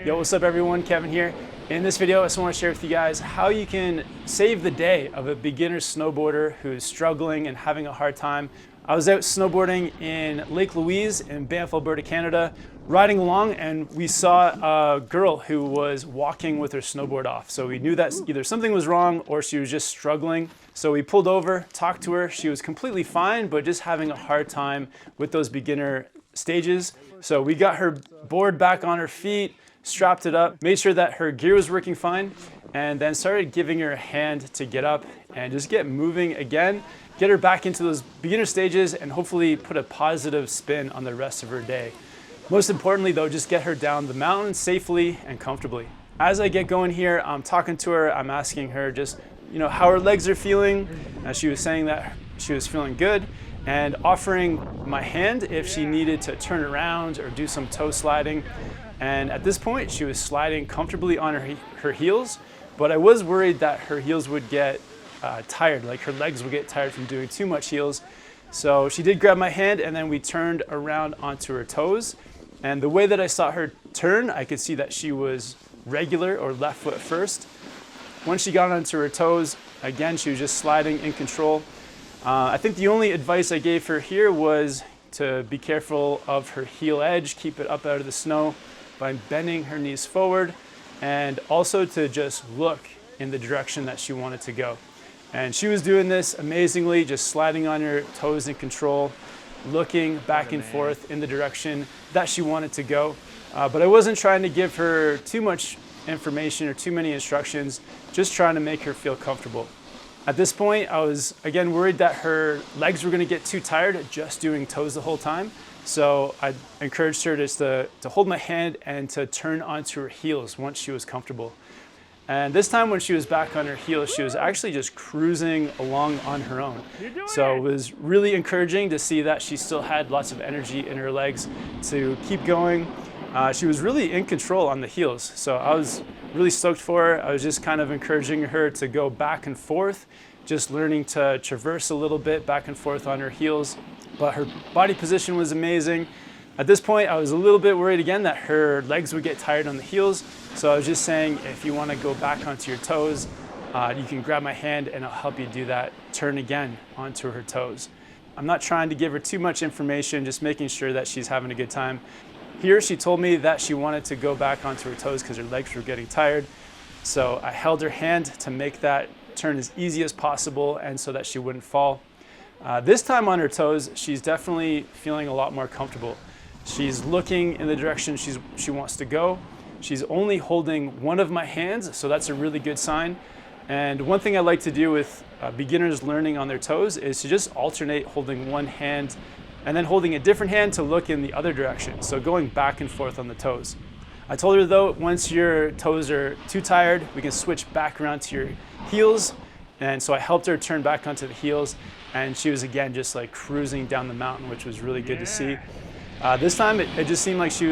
Yo, what's up everyone? Kevin here. In this video, I just want to share with you guys how you can save the day of a beginner snowboarder who's struggling and having a hard time. I was out snowboarding in Lake Louise in Banff, Alberta, Canada, riding along, and we saw a girl who was walking with her snowboard off. So we knew that either something was wrong or she was just struggling. So we pulled over, talked to her. She was completely fine, but just having a hard time with those beginner stages. So we got her board back on her feet, strapped it up, made sure that her gear was working fine, and then started giving her a hand to get up and just get moving again, get her back into those beginner stages, and hopefully put a positive spin on the rest of her day. Most importantly though, just get her down the mountain safely and comfortably. As I get going here, I'm talking to her, I'm asking her just, how her legs are feeling. She was saying that she was feeling good, and offering my hand if she needed to turn around or do some toe sliding. And at this point, she was sliding comfortably on her heels, but I was worried that her heels would get tired, like her legs would get tired from doing too much heels. So she did grab my hand, and then we turned around onto her toes. And the way that I saw her turn, I could see that she was regular or left foot first. Once she got onto her toes, again, she was just sliding in control. I think the only advice I gave her here was to be careful of her heel edge, keep it up out of the snow by bending her knees forward, and also to just look in the direction that she wanted to go. And she was doing this amazingly, just sliding on her toes in control, looking back and forth in the direction that she wanted to go. But I wasn't trying to give her too much information or too many instructions, just trying to make her feel comfortable. At this point, I was again worried that her legs were going to get too tired just doing toes the whole time. So I encouraged her just to hold my hand and to turn onto her heels once she was comfortable. And this time when she was back on her heels, she was actually just cruising along on her own. So it was really encouraging to see that she still had lots of energy in her legs to keep going. She was really in control on the heels. So I was really stoked for her. I was just kind of encouraging her to go back and forth, just learning to traverse a little bit back and forth on her heels. But her body position was amazing. At this point, I was a little bit worried again that her legs would get tired on the heels. So I was just saying, if you want to go back onto your toes, you can grab my hand and I'll help you do that. Turn again onto her toes. I'm not trying to give her too much information, just making sure that she's having a good time. Here, she told me that she wanted to go back onto her toes because her legs were getting tired. So I held her hand to make that turn as easy as possible and so that she wouldn't fall. This time on her toes, she's definitely feeling a lot more comfortable. She's looking in the direction she wants to go. She's only holding one of my hands, so that's a really good sign. And one thing I like to do with beginners learning on their toes is to just alternate holding one hand and then holding a different hand to look in the other direction. So going back and forth on the toes. I told her though, once your toes are too tired, we can switch back around to your heels. And so I helped her turn back onto the heels, and she was again just like cruising down the mountain, which was really good to see. This time it just seemed like she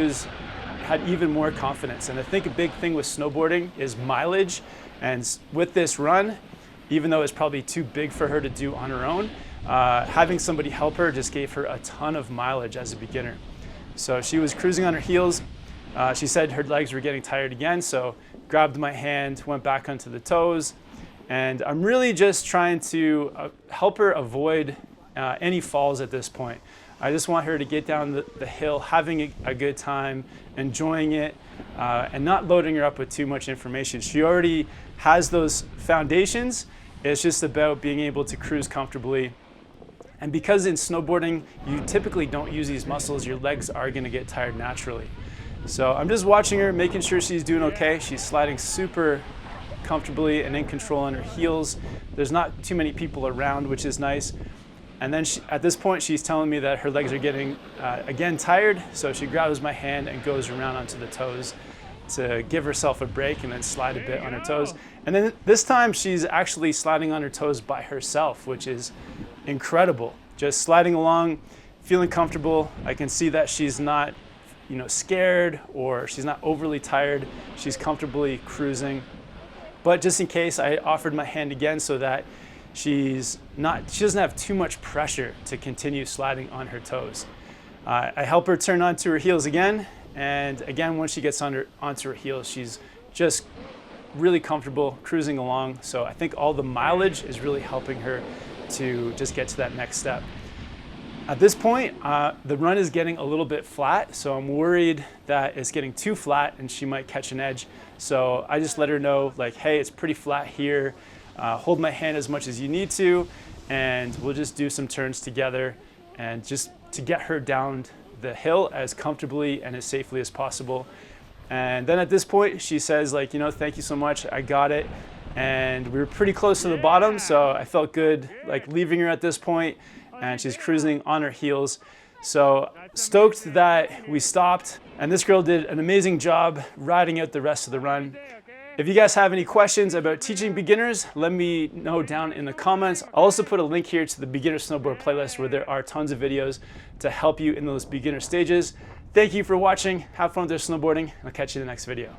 had even more confidence. And I think a big thing with snowboarding is mileage. And with this run, even though it's probably too big for her to do on her own, having somebody help her just gave her a ton of mileage as a beginner. So she was cruising on her heels. She said her legs were getting tired again, so grabbed my hand, went back onto the toes. And I'm really just trying to help her avoid any falls at this point. I just want her to get down the hill, having a good time, enjoying it, and not loading her up with too much information. She already has those foundations. It's just about being able to cruise comfortably. And because in snowboarding, you typically don't use these muscles, your legs are gonna get tired naturally. So I'm just watching her, making sure she's doing okay. She's sliding super comfortably and in control on her heels. There's not too many people around, which is nice. And then at this point, she's telling me that her legs are getting, again, tired. So she grabs my hand and goes around onto the toes to give herself a break and then slide a bit on her toes. And then this time she's actually sliding on her toes by herself, which is incredible. Just sliding along, feeling comfortable. I can see that she's not, scared or she's not overly tired. She's comfortably cruising. But just in case, I offered my hand again so that she doesn't have too much pressure to continue sliding on her toes. I help her turn onto her heels again, And again, once she gets onto her heels, she's just really comfortable cruising along. So I think all the mileage is really helping her to just get to that next step. At this point, the run is getting a little bit flat, so I'm worried that it's getting too flat and she might catch an edge. So I just let her know, like, hey, it's pretty flat here. Hold my hand as much as you need to, and we'll just do some turns together, and just to get her down the hill as comfortably and as safely as possible. And then at this point, she says, like, you know, thank you so much, I got it. And we were pretty close to the bottom, so I felt good, like, leaving her at this point, and she's cruising on her heels. So stoked that we stopped, and this girl did an amazing job riding out the rest of the run. If you guys have any questions about teaching beginners, let me know down in the comments. I'll also put a link here to the beginner snowboard playlist where there are tons of videos to help you in those beginner stages. Thank you for watching. Have fun with your snowboarding. I'll catch you in the next video.